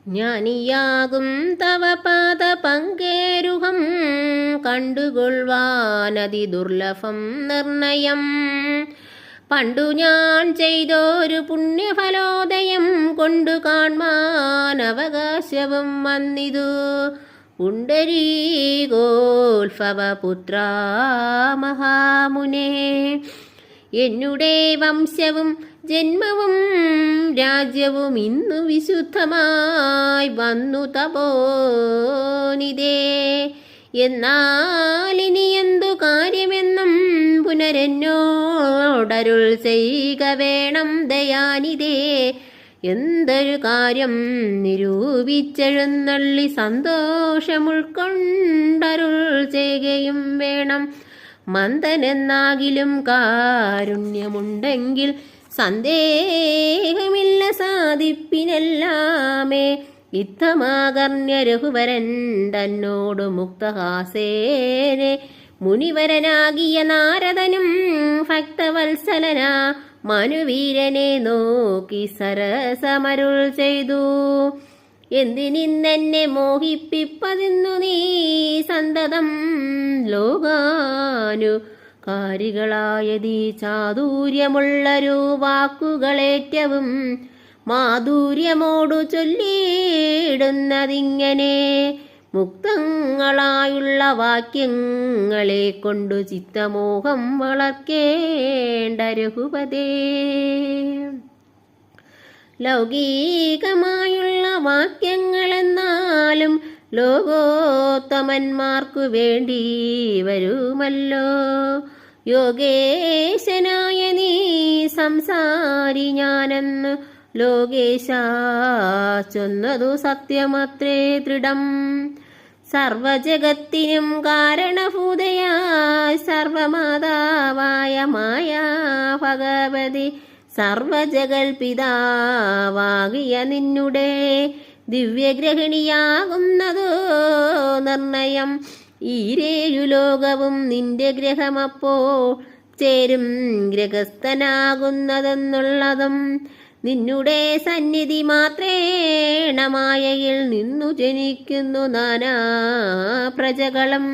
ജ്ഞാനിയാകും തവ പാദ പങ്കേരുഹം കണ്ടുകൊള്ളുവാനതി ദുർലഭം നിർണയം. പണ്ടു ഞാൻ ചെയ്തൊരു പുണ്യഫലോദയം കൊണ്ടു കാൺമാൻ അവകാശവും വന്നിതു. പുണ്ടരീകോത്ഭവപുത്ര മഹാമുനേ, എന്നുടെ വംശവും ജന്മവും രാജ്യവും ഇന്നു വിശുദ്ധമായി വന്നു തപോനിതേ. എന്നാൽ ഇനി എന്തു കാര്യമെന്നും പുനരെന്നോടരുൾ ചെയ്യുക വേണം ദയാനിതേ. എന്തൊരു കാര്യം നിരൂപിച്ചെഴുന്നള്ളി സന്തോഷമുൾക്കൊണ്ടരുൾ ചെയ്യുകയും വേണം. മന്ദനെന്നാകിലും കാരുണ്യമുണ്ടെങ്കിൽ സന്ദേഹമില്ല സാധിപ്പിനെല്ലാമേ. ഇത്തമാകർണ്യ രഘുവരൻ തന്നോട് മുക്തഹാസേനെ മുനിവരനാകിയ നാരദനും ഭക്തവത്സലന മനുവീരനെ നോക്കി സരസമരുൾ ചെയ്തു. എന്തിനിന്നെന്നെ മോഹിപ്പിപ്പതിന്നു നീ സന്തതം ലോകാനുകാരികളായതീ ചാതുര്യമുള്ളൊരു വാക്കുകളേറ്റവും മാധുര്യമോടു ചൊല്ലിയിടുന്നതിങ്ങനെ. മുക്തങ്ങളായുള്ള വാക്യങ്ങളെ കൊണ്ടു ചിത്തമോഹം വളർക്കേണ്ട രഘുപതേ. ലൗകികമായുള്ള വാക്യങ്ങളെന്നാലും ലോകോത്തമന്മാർക്കു വേണ്ടി വരുമല്ലോ. യോഗേശനായ നീ സംസാരി ഞാനെന്ന് ലോകേശ ചൊന്നതു സത്യമത്രേ ദൃഢം. സർവജഗത്തിനും കാരണഭൂതയായ സർവമാതാവായ മായാ ഭഗവതി സർവജഗൽപിതാവാകിയ നിന്നുടെ ദിവ്യഗ്രഹിണിയാകുന്നതോ നിർണയം. ഈരേഴു ലോകവും നിന്റെ ഗ്രഹമപ്പോ ചേരും ഗ്രഹസ്ഥനാകുന്നതെന്നുള്ളതും നിന്നുടെ സന്നിധി മാത്രേണ മായയിൽ നിന്നു ജനിക്കുന്നു നാനാ പ്രജകളും.